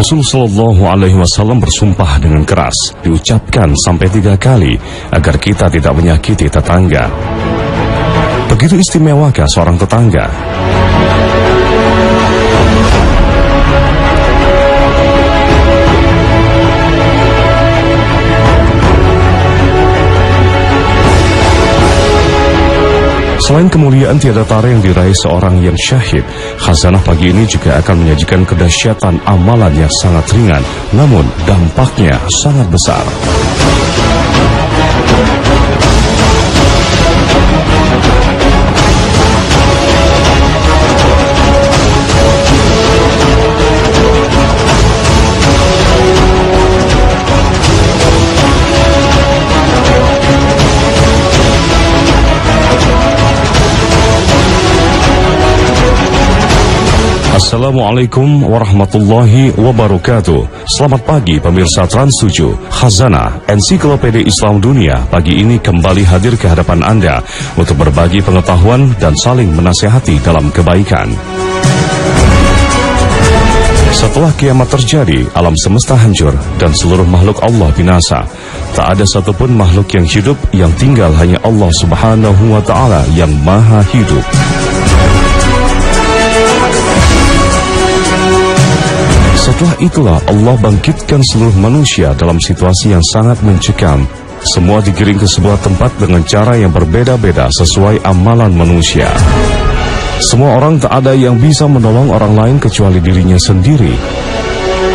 Rasul Shallallahu Alaihi Wasallam bersumpah dengan keras, diucapkan sampai 3 kali agar kita tidak menyakiti tetangga. Begitu istimewakah seorang tetangga? Selain kemuliaan tiada tara yang diraih seorang yang syahid, khazanah pagi ini juga akan menyajikan kedahsyatan amalan yang sangat ringan, namun dampaknya sangat besar. Assalamualaikum warahmatullahi wabarakatuh. Selamat pagi pemirsa Trans 7. Khazanah Ensiklopedia Islam Dunia pagi ini kembali hadir ke hadapan Anda untuk berbagi pengetahuan dan saling menasihati dalam kebaikan. Setelah kiamat terjadi, alam semesta hancur dan seluruh makhluk Allah binasa. Tak ada satupun makhluk yang hidup, yang tinggal hanya Allah Subhanahu wa Ta'ala yang Maha Hidup. Setelah itulah Allah bangkitkan seluruh manusia dalam situasi yang sangat mencekam. Semua digiring ke sebuah tempat dengan cara yang berbeda-beda sesuai amalan manusia. Semua orang tak ada yang bisa menolong orang lain kecuali dirinya sendiri.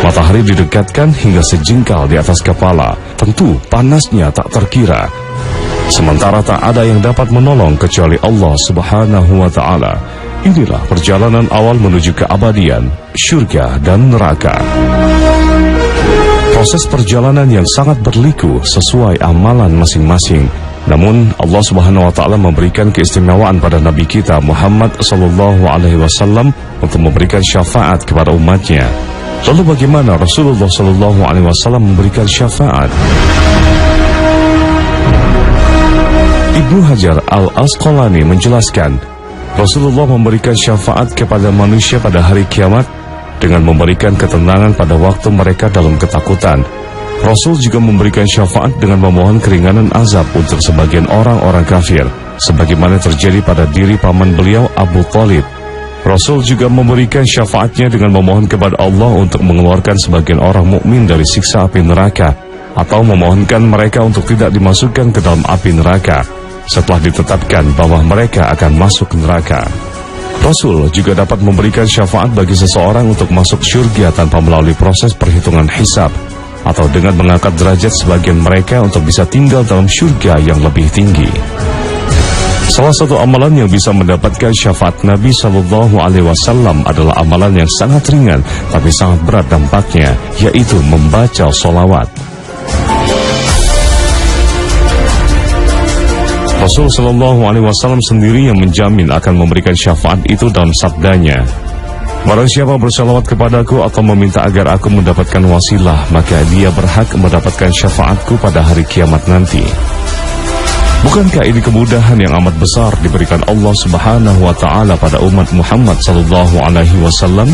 Matahari didekatkan hingga sejengkal di atas kepala. Tentu panasnya tak terkira. Sementara tak ada yang dapat menolong kecuali Allah Subhanahu wa Ta'ala. Inilah perjalanan awal menuju keabadian, syurga dan neraka. Proses perjalanan yang sangat berliku sesuai amalan masing-masing. Namun Allah Subhanahu wa Ta'ala memberikan keistimewaan pada Nabi kita Muhammad sallallahu alaihi wasallam untuk memberikan syafaat kepada umatnya. Lalu bagaimana Rasulullah sallallahu alaihi wasallam memberikan syafaat? Ibnu Hajar Al-Asqalani menjelaskan, Rasulullah memberikan syafaat kepada manusia pada hari kiamat dengan memberikan ketenangan pada waktu mereka dalam ketakutan. Rasul juga memberikan syafaat dengan memohon keringanan azab untuk sebagian orang-orang kafir, sebagaimana terjadi pada diri paman beliau Abu Thalib. Rasul juga memberikan syafaatnya dengan memohon kepada Allah untuk mengeluarkan sebagian orang mukmin dari siksa api neraka, atau memohonkan mereka untuk tidak dimasukkan ke dalam api neraka setelah ditetapkan bahwa mereka akan masuk neraka. Rasul juga dapat memberikan syafaat bagi seseorang untuk masuk syurga tanpa melalui proses perhitungan hisab, atau dengan mengangkat derajat sebagian mereka untuk bisa tinggal dalam syurga yang lebih tinggi. Salah satu amalan yang bisa mendapatkan syafaat Nabi Shallallahu Alaihi Wasallam adalah amalan yang sangat ringan tapi sangat berat dampaknya, yaitu membaca sholawat. Rasul Shallallahu Alaihi Wasallam sendiri yang menjamin akan memberikan syafaat itu dalam sabdanya, barang siapa bersalawat kepadaku atau meminta agar aku mendapatkan wasilah, maka dia berhak mendapatkan syafaatku pada hari kiamat nanti. Bukankah ini kemudahan yang amat besar diberikan Allah Subhanahu wa Ta'ala pada umat Muhammad Sallallahu Alaihi Wasallam?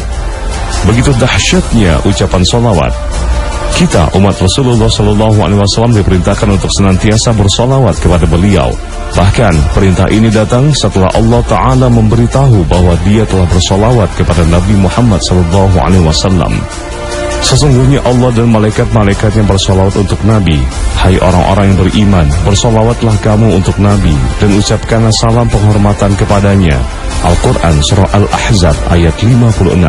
Begitu dahsyatnya ucapan salawat. Kita umat Rasulullah Sallallahu Alaihi Wasallam diperintahkan untuk senantiasa bersolawat kepada beliau. Bahkan perintah ini datang setelah Allah Ta'ala memberitahu bahwa dia telah bersolawat kepada Nabi Muhammad Sallallahu Alaihi Wasallam. Sesungguhnya Allah dan malaikat-malaikatnya bersolawat untuk Nabi. Hai orang-orang yang beriman, bersolawatlah kamu untuk Nabi dan ucapkanlah salam penghormatan kepadanya. Al-Quran Surah Al-Ahzab ayat 56.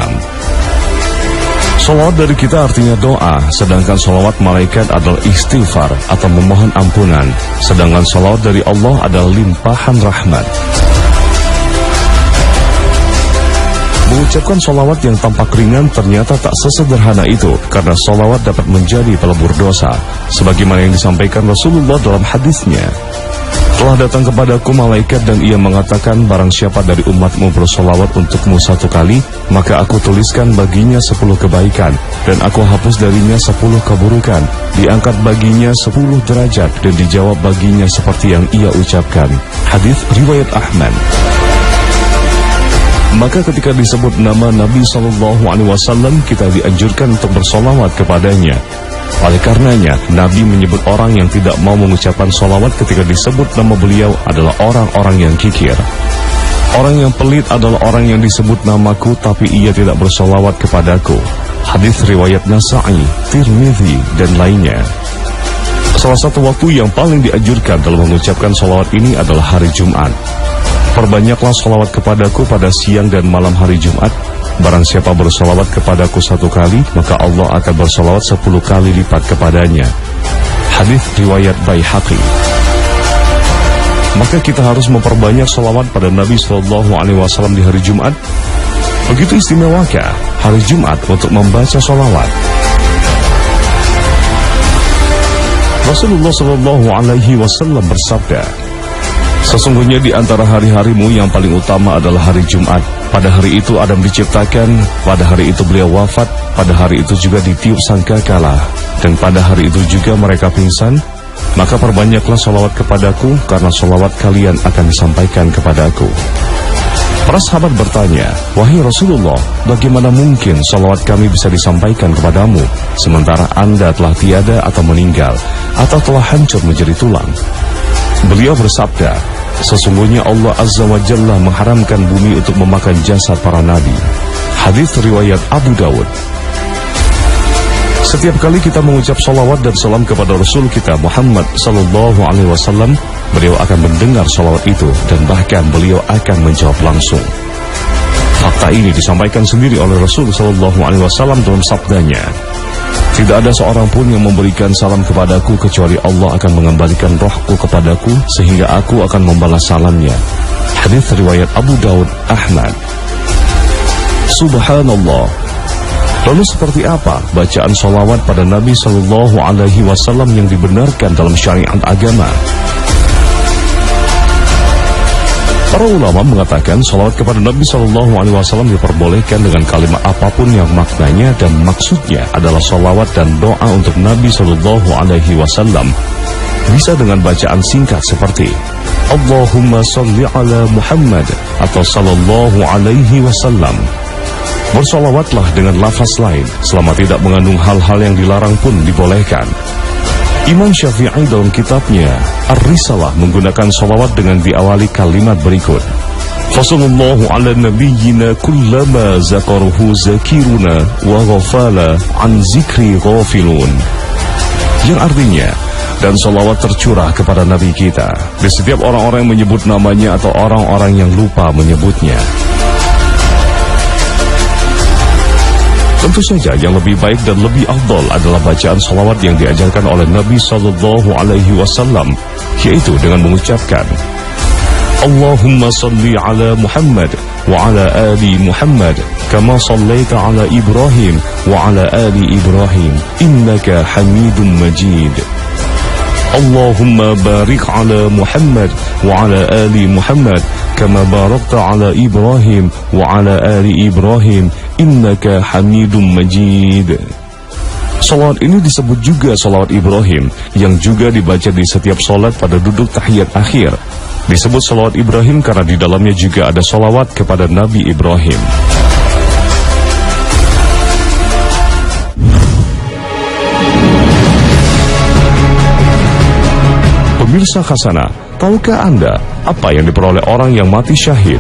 Salawat dari kita artinya doa, sedangkan salawat malaikat adalah istighfar atau memohon ampunan, sedangkan salawat dari Allah adalah limpahan rahmat. Mengucapkan salawat yang tampak ringan ternyata tak sesederhana itu, karena salawat dapat menjadi pelebur dosa, sebagaimana yang disampaikan Rasulullah dalam hadisnya. Telah datang kepadaku malaikat dan ia mengatakan, barang siapa dari umatmu bersolawat untukmu 1 kali, maka aku tuliskan baginya 10 kebaikan, dan aku hapus darinya 10 keburukan, diangkat baginya 10 derajat, dan dijawab baginya seperti yang ia ucapkan. Hadis riwayat Ahmad. Maka ketika disebut nama Nabi SAW, kita dianjurkan untuk bersolawat kepadanya. Oleh karenanya, Nabi menyebut orang yang tidak mau mengucapkan solawat ketika disebut nama beliau adalah orang-orang yang kikir. Orang yang pelit adalah orang yang disebut namaku tapi ia tidak bersolawat kepadaku. Hadis riwayat Nasa'i, Tirmidzi, dan lainnya. Salah satu waktu yang paling dianjurkan dalam mengucapkan solawat ini adalah hari Jumat. Perbanyaklah solawat kepadaku pada siang dan malam hari Jumat. Barang siapa bersolawat kepadaku 1 kali, maka Allah akan bersolawat 10 kali lipat kepadanya. Hadis riwayat Baihaqi. Maka kita harus memperbanyak solawat pada Nabi SAW di hari Jumat. Begitu istimewakah hari Jumat untuk membaca solawat. Rasulullah SAW bersabda, sesungguhnya di antara hari-harimu yang paling utama adalah hari Jumat. Pada hari itu Adam diciptakan, pada hari itu beliau wafat, pada hari itu juga ditiup sangkakala, dan pada hari itu juga mereka pingsan. Maka perbanyaklah solawat kepadaku, karena solawat kalian akan disampaikan kepadaku. Para sahabat bertanya, wahai Rasulullah, bagaimana mungkin solawat kami bisa disampaikan kepadamu, sementara Anda telah tiada atau meninggal, atau telah hancur menjadi tulang? Beliau bersabda, sesungguhnya Allah Azza wa Jalla mengharamkan bumi untuk memakan jasad para nabi. Hadis riwayat Abu Dawud. Setiap kali kita mengucap salawat dan salam kepada Rasul kita Muhammad SAW, beliau akan mendengar salawat itu dan bahkan beliau akan menjawab langsung. Fakta ini disampaikan sendiri oleh Rasul SAW dalam sabdanya, tidak ada seorang pun yang memberikan salam kepadaku kecuali Allah akan mengembalikan rohku kepadaku sehingga aku akan membalas salamnya. Hadis riwayat Abu Daud, Ahmad. Subhanallah. Lalu seperti apa bacaan salawat pada Nabi SAW yang dibenarkan dalam syariat agama? Para ulama mengatakan salawat kepada Nabi SAW diperbolehkan dengan kalimat apapun yang maknanya dan maksudnya adalah salawat dan doa untuk Nabi SAW. Bisa dengan bacaan singkat seperti Allahumma salli ala Muhammad atau sallallahu alaihi wasallam. Bersolawatlah dengan lafaz lain selama tidak mengandung hal-hal yang dilarang pun dibolehkan. Imam Syafi'i dalam kitabnya Ar-Risalah menggunakan solawat dengan diawali kalimat berikut, Fasallallahu ala nabiyyina kullama zakaruhu zakiruna wa ghafala an zikri ghafilun, yang artinya, dan solawat tercurah kepada Nabi kita di setiap orang-orang yang menyebut namanya atau orang-orang yang lupa menyebutnya. Tentu saja yang lebih baik dan lebih afdal adalah bacaan salawat yang diajarkan oleh Nabi SAW, yaitu dengan mengucapkan Allahumma salli ala Muhammad wa ala ali Muhammad kama sallaita ala Ibrahim wa ala ali Ibrahim innaka Hamidum Majid. Allahumma barik ala Muhammad wa ala ali Muhammad kama barakta ala Ibrahim wa ala ali Ibrahim innaka Hamidum Majid. Salawat ini disebut juga salawat Ibrahim, yang juga dibaca di setiap salat pada duduk tahiyat akhir. Disebut salawat Ibrahim karena di dalamnya juga ada salawat kepada Nabi Ibrahim. Pemirsa Khazanah, tahukah Anda apa yang diperoleh orang yang mati syahid?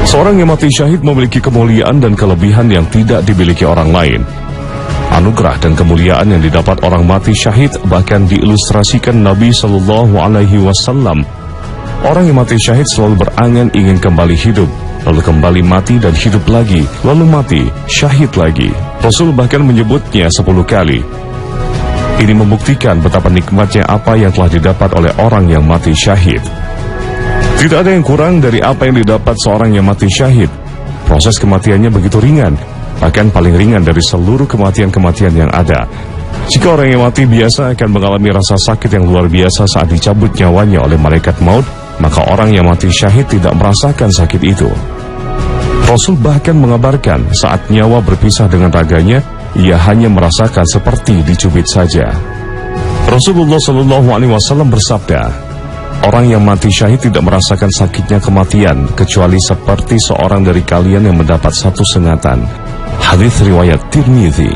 Seorang yang mati syahid memiliki kemuliaan dan kelebihan yang tidak dimiliki orang lain. Anugerah dan kemuliaan yang didapat orang mati syahid bahkan diilustrasikan Nabi SAW. Orang yang mati syahid selalu berangan ingin kembali hidup, lalu kembali mati dan hidup lagi, lalu mati, syahid lagi. Rasul bahkan menyebutnya 10 kali. Ini membuktikan betapa nikmatnya apa yang telah didapat oleh orang yang mati syahid. Tidak ada yang kurang dari apa yang didapat seorang yang mati syahid. Proses kematiannya begitu ringan, bahkan paling ringan dari seluruh kematian-kematian yang ada. Jika orang yang mati biasa akan mengalami rasa sakit yang luar biasa saat dicabut nyawanya oleh malaikat maut, maka orang yang mati syahid tidak merasakan sakit itu. Rasul bahkan mengabarkan saat nyawa berpisah dengan raganya, ia hanya merasakan seperti dicubit saja. Rasulullah SAW bersabda, Orang yang mati syahid tidak merasakan sakitnya kematian kecuali seperti seorang dari kalian yang mendapat satu sengatan. Hadits riwayat Tirmidzi.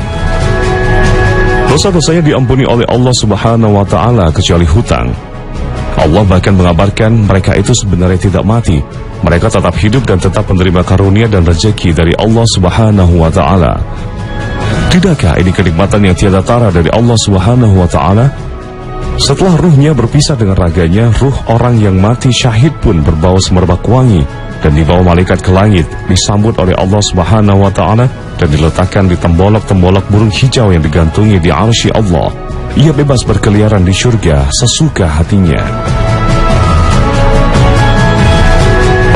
Dosa-dosanya diampuni oleh Allah Subhanahu wa Ta'ala kecuali hutang. Allah bahkan mengabarkan mereka itu sebenarnya tidak mati. Mereka tetap hidup dan tetap menerima karunia dan rezeki dari Allah Subhanahu wa Ta'ala. Tidakkah ini kenikmatan yang tiada tara dari Allah Subhanahu wa Ta'ala? Setelah ruhnya berpisah dengan raganya, ruh orang yang mati syahid pun berbau semerbak wangi dan dibawa malaikat ke langit, disambut oleh Allah Subhanahu wa Ta'ala dan diletakkan di tembolak-tembolak burung hijau yang digantungi di arsy Allah. Ia bebas berkeliaran di surga sesuka hatinya.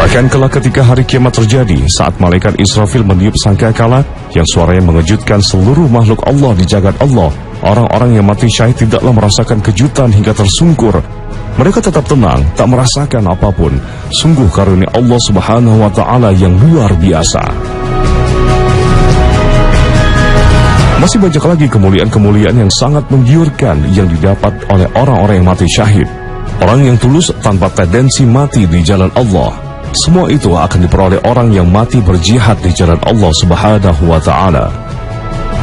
Bahkan kelak ketika hari kiamat terjadi, saat malaikat Israfil meniup sangkakala yang suaranya mengejutkan seluruh makhluk Allah di jagat Allah, orang-orang yang mati syahid tidaklah merasakan kejutan hingga tersungkur. Mereka tetap tenang, tak merasakan apapun. Sungguh karunia Allah Subhanahu wa Ta'ala yang luar biasa. Masih banyak lagi kemuliaan-kemuliaan yang sangat menggiurkan yang didapat oleh orang-orang yang mati syahid. Orang yang tulus tanpa tendensi mati di jalan Allah. Semua itu akan diperoleh orang yang mati berjihad di jalan Allah Subhanahu wa Ta'ala.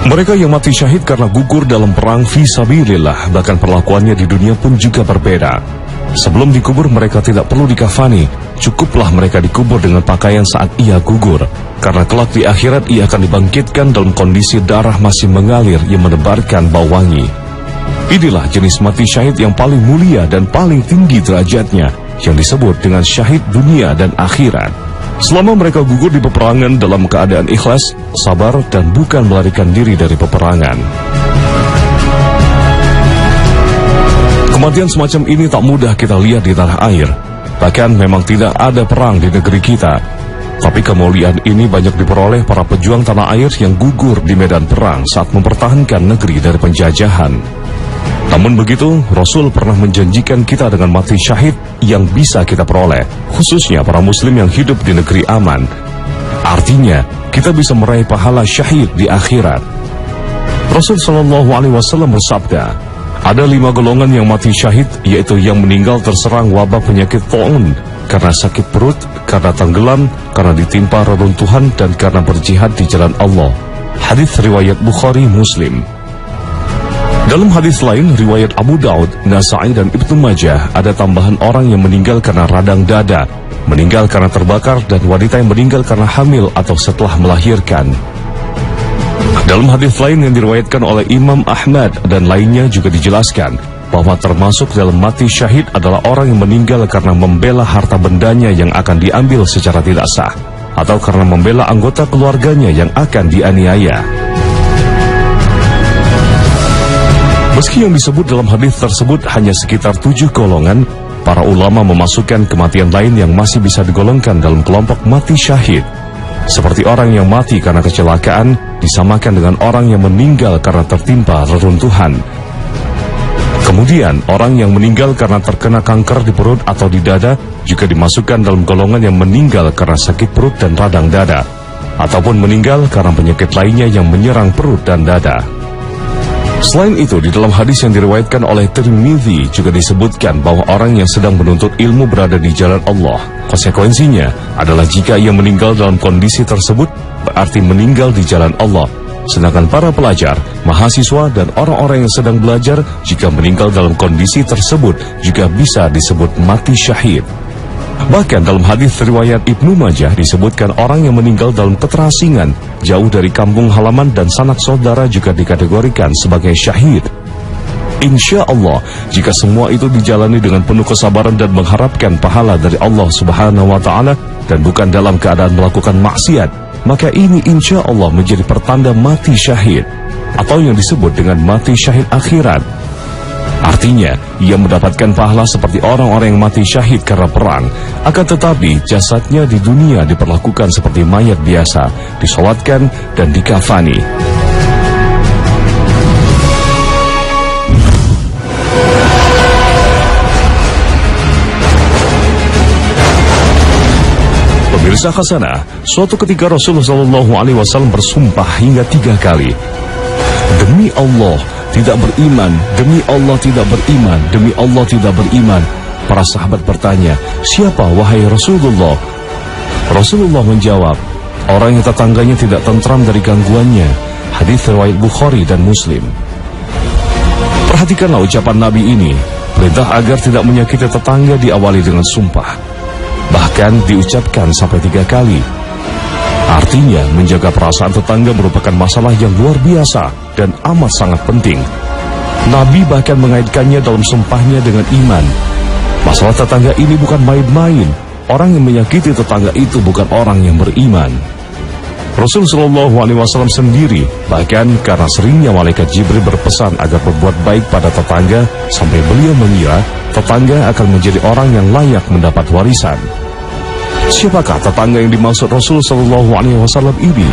Mereka yang mati syahid karena gugur dalam perang fi sabilillah, bahkan perlakuannya di dunia pun juga berbeda. Sebelum dikubur mereka tidak perlu dikafani, cukuplah mereka dikubur dengan pakaian saat ia gugur. Karena kelak di akhirat ia akan dibangkitkan dalam kondisi darah masih mengalir yang menebarkan bau wangi. Inilah jenis mati syahid yang paling mulia dan paling tinggi derajatnya, yang disebut dengan syahid dunia dan akhirat. Selama mereka gugur di peperangan dalam keadaan ikhlas, sabar, dan bukan melarikan diri dari peperangan. Kematian semacam ini tak mudah kita lihat di tanah air. Bahkan memang tidak ada perang di negeri kita. Tapi kemuliaan ini banyak diperoleh para pejuang tanah air yang gugur di medan perang saat mempertahankan negeri dari penjajahan. Namun begitu, Rasul pernah menjanjikan kita dengan mati syahid yang bisa kita peroleh, khususnya para muslim yang hidup di negeri aman. Artinya, kita bisa meraih pahala syahid di akhirat. Rasul SAW bersabda, ada 5 golongan yang mati syahid, yaitu yang meninggal terserang wabah penyakit ta'un, karena sakit perut, karena tenggelam, karena ditimpa reruntuhan, dan karena berjihad di jalan Allah. Hadis riwayat Bukhari Muslim. Dalam hadis lain, riwayat Abu Daud, Nasa'i, dan Ibnu Majah, ada tambahan orang yang meninggal karena radang dada, meninggal karena terbakar, dan wanita yang meninggal karena hamil atau setelah melahirkan. Dalam hadis lain yang diriwayatkan oleh Imam Ahmad dan lainnya juga dijelaskan bahwa termasuk dalam mati syahid adalah orang yang meninggal karena membela harta bendanya yang akan diambil secara tidak sah, atau karena membela anggota keluarganya yang akan dianiaya. Meski yang disebut dalam hadis tersebut hanya sekitar 7 golongan, para ulama memasukkan kematian lain yang masih bisa digolongkan dalam kelompok mati syahid. Seperti orang yang mati karena kecelakaan, disamakan dengan orang yang meninggal karena tertimpa reruntuhan. Kemudian, orang yang meninggal karena terkena kanker di perut atau di dada juga dimasukkan dalam golongan yang meninggal karena sakit perut dan radang dada, ataupun meninggal karena penyakit lainnya yang menyerang perut dan dada. Selain itu, di dalam hadis yang diriwayatkan oleh Tirmidzi juga disebutkan bahwa orang yang sedang menuntut ilmu berada di jalan Allah. Konsekuensinya adalah jika ia meninggal dalam kondisi tersebut, berarti meninggal di jalan Allah. Sedangkan para pelajar, mahasiswa, dan orang-orang yang sedang belajar jika meninggal dalam kondisi tersebut juga bisa disebut mati syahid. Bahkan dalam hadis riwayat Ibnu Majah disebutkan orang yang meninggal dalam keterasingan, jauh dari kampung halaman dan sanak saudara juga dikategorikan sebagai syahid. Insya Allah, jika semua itu dijalani dengan penuh kesabaran dan mengharapkan pahala dari Allah Subhanahu wa Ta'ala dan bukan dalam keadaan melakukan maksiat, maka ini insya Allah menjadi pertanda mati syahid, atau yang disebut dengan mati syahid akhirat. Artinya, ia mendapatkan pahala seperti orang-orang yang mati syahid karena perang. Akan tetapi, jasadnya di dunia diperlakukan seperti mayat biasa, disolatkan dan dikafani. Pemirsa Hasanah, suatu ketika Rasulullah SAW bersumpah hingga 3 kali. Demi Allah tidak beriman, demi Allah tidak beriman, demi Allah tidak beriman. para sahabat bertanya, "Siapa wahai Rasulullah?" Rasulullah menjawab, "Orang yang tetangganya tidak tentram dari gangguannya." Hadis riwayat Bukhari dan Muslim. Perhatikanlah ucapan Nabi ini. Perintah agar tidak menyakiti tetangga diawali dengan sumpah. Bahkan diucapkan sampai 3 kali. Artinya, menjaga perasaan tetangga merupakan masalah yang luar biasa dan amat sangat penting. Nabi bahkan mengaitkannya dalam sumpahnya dengan iman. Masalah tetangga ini bukan main-main. Orang yang menyakiti tetangga itu bukan orang yang beriman. Rasulullah SAW sendiri, bahkan karena seringnya malaikat Jibril berpesan agar berbuat baik pada tetangga, sampai beliau mengira tetangga akan menjadi orang yang layak mendapat warisan. Siapakah tetangga yang dimaksud Rasulullah SAW ini?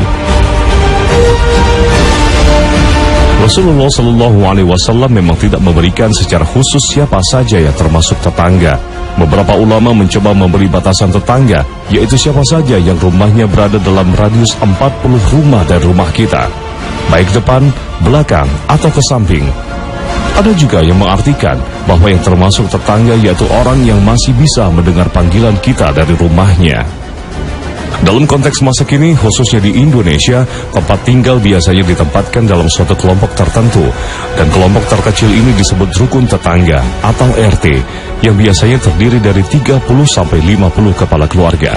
Rasulullah SAW memang tidak memberikan secara khusus siapa saja yang termasuk tetangga. Beberapa ulama mencoba memberi batasan tetangga, yaitu siapa saja yang rumahnya berada dalam radius 40 rumah dari rumah kita, baik depan, belakang, atau ke samping. Ada juga yang mengartikan bahwa yang termasuk tetangga yaitu orang yang masih bisa mendengar panggilan kita dari rumahnya. Dalam konteks masa kini, khususnya di Indonesia, tempat tinggal biasanya ditempatkan dalam suatu kelompok tertentu, dan kelompok terkecil ini disebut rukun tetangga atau RT, yang biasanya terdiri dari 30-50 kepala keluarga.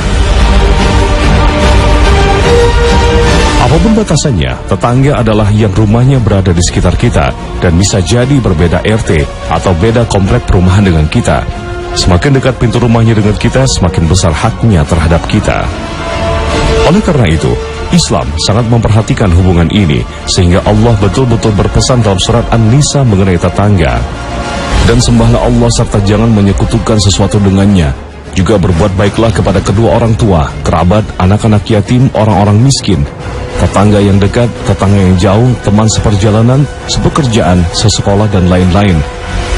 Apapun batasannya, tetangga adalah yang rumahnya berada di sekitar kita, dan bisa jadi berbeda RT atau beda komplek perumahan dengan kita. Semakin dekat pintu rumahnya dengan kita, semakin besar haknya terhadap kita. Oleh karena itu, Islam sangat memperhatikan hubungan ini, sehingga Allah betul-betul berpesan dalam surat An-Nisa mengenai tetangga. Dan sembahlah Allah serta jangan menyekutukan sesuatu dengannya. Juga berbuat baiklah kepada kedua orang tua, kerabat, anak-anak yatim, orang-orang miskin, tetangga yang dekat, tetangga yang jauh, teman seperjalanan, sepekerjaan, sesekolah, dan lain-lain.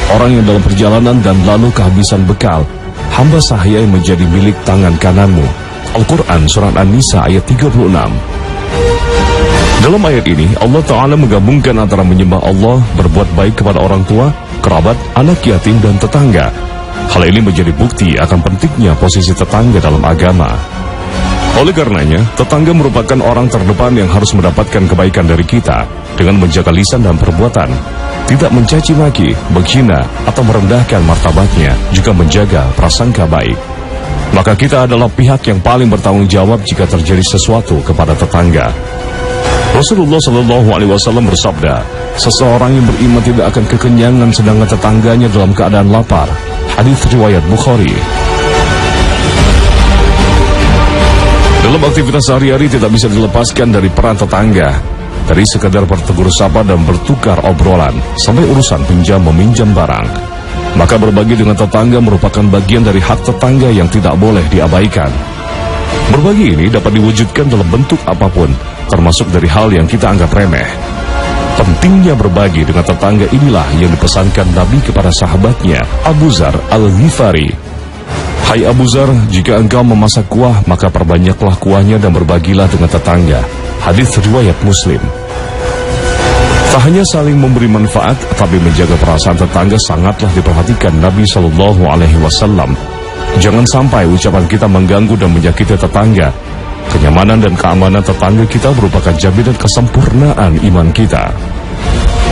Orang yang dalam perjalanan dan lalu kehabisan bekal, hamba sahaya yang menjadi milik tangan kananmu. Al-Quran Surat An-Nisa ayat 36. Dalam ayat ini, Allah Ta'ala menggabungkan antara menyembah Allah, berbuat baik kepada orang tua, kerabat, anak yatim, dan tetangga. Hal ini menjadi bukti akan pentingnya posisi tetangga dalam agama. Oleh karenanya, tetangga merupakan orang terdepan yang harus mendapatkan kebaikan dari kita dengan menjaga lisan dan perbuatan, tidak mencaci maki, menghina, atau merendahkan martabatnya, juga menjaga prasangka baik. Maka kita adalah pihak yang paling bertanggung jawab jika terjadi sesuatu kepada tetangga. Rasulullah SAW bersabda, seseorang yang beriman tidak akan kekenyangan sedangkan tetangganya dalam keadaan lapar. Hadis riwayat Bukhari. Dalam aktivitas sehari-hari tidak bisa dilepaskan dari peran tetangga. Dari sekadar bertegur sapa dan bertukar obrolan, sampai urusan pinjam meminjam barang. Maka berbagi dengan tetangga merupakan bagian dari hak tetangga yang tidak boleh diabaikan. Berbagi ini dapat diwujudkan dalam bentuk apapun, termasuk dari hal yang kita anggap remeh. Pentingnya berbagi dengan tetangga inilah yang dipesankan Nabi kepada sahabatnya, Abu Zar Al-Ghifari. Hai Abu Zar, jika engkau memasak kuah, maka perbanyaklah kuahnya dan berbagilah dengan tetangga. Hadis riwayat Muslim. Tak hanya saling memberi manfaat, tapi menjaga perasaan tetangga sangatlah diperhatikan Nabi SAW. Jangan sampai ucapan kita mengganggu dan menyakiti tetangga. Kenyamanan dan keamanan tetangga kita merupakan jaminan kesempurnaan iman kita.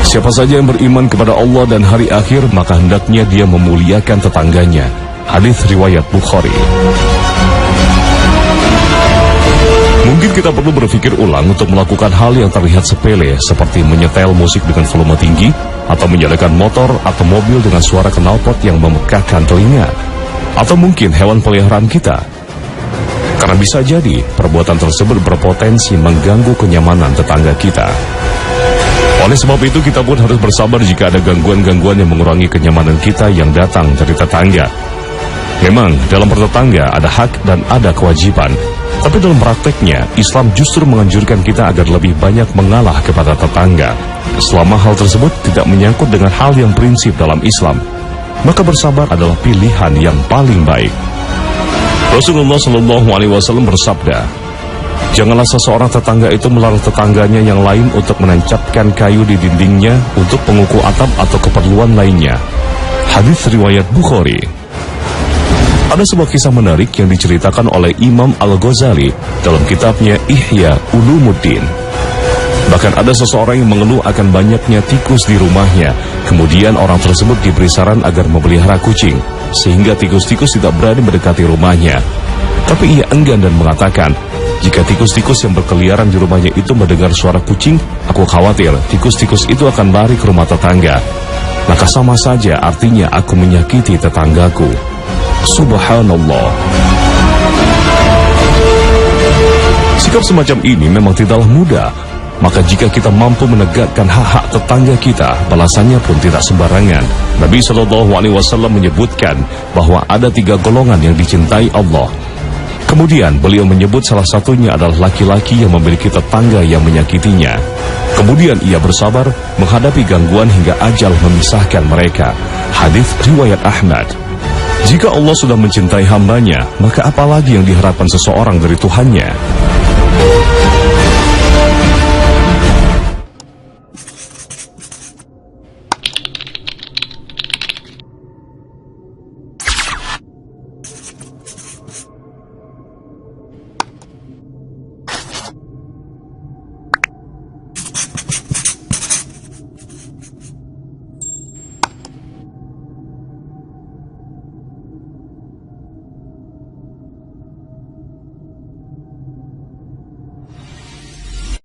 Siapa saja yang beriman kepada Allah dan hari akhir, maka hendaknya dia memuliakan tetangganya. Hadis riwayat Bukhari. Mungkin kita perlu berpikir ulang untuk melakukan hal yang terlihat sepele, seperti menyetel musik dengan volume tinggi, atau menyalakan motor atau mobil dengan suara knalpot yang memekakkan telinga, atau mungkin hewan peliharaan kita. Karena bisa jadi perbuatan tersebut berpotensi mengganggu kenyamanan tetangga kita. Oleh sebab itu, kita pun harus bersabar jika ada gangguan-gangguan yang mengurangi kenyamanan kita yang datang dari tetangga. Memang dalam bertetangga ada hak dan ada kewajiban. Tapi dalam prakteknya, Islam justru menganjurkan kita agar lebih banyak mengalah kepada tetangga. Selama hal tersebut tidak menyangkut dengan hal yang prinsip dalam Islam, maka bersabar adalah pilihan yang paling baik. Rasulullah SAW bersabda, janganlah seseorang tetangga itu melarang tetangganya yang lain untuk menancapkan kayu di dindingnya untuk pengukuh atap atau keperluan lainnya. Hadis riwayat Bukhari. Ada sebuah kisah menarik yang diceritakan oleh Imam Al-Ghazali dalam kitabnya Ihya Ulumuddin. Bahkan ada seseorang yang mengeluh akan banyaknya tikus di rumahnya. Kemudian orang tersebut diberi saran agar memelihara kucing, sehingga tikus-tikus tidak berani mendekati rumahnya. Tapi ia enggan dan mengatakan, jika tikus-tikus yang berkeliaran di rumahnya itu mendengar suara kucing, aku khawatir tikus-tikus itu akan lari ke rumah tetangga. Maka sama saja artinya aku menyakiti tetanggaku. Subhanallah. Sikap semacam ini memang tidaklah mudah. Maka jika kita mampu menegakkan hak-hak tetangga kita, balasannya pun tidak sembarangan. Nabi SAW menyebutkan bahwa ada 3 golongan yang dicintai Allah. Kemudian beliau menyebut salah satunya adalah laki-laki yang memiliki tetangga yang menyakitinya. Kemudian ia bersabar menghadapi gangguan hingga ajal memisahkan mereka. Hadis riwayat Ahmad. Jika Allah sudah mencintai hambanya, maka apalagi yang diharapkan seseorang dari Tuhannya?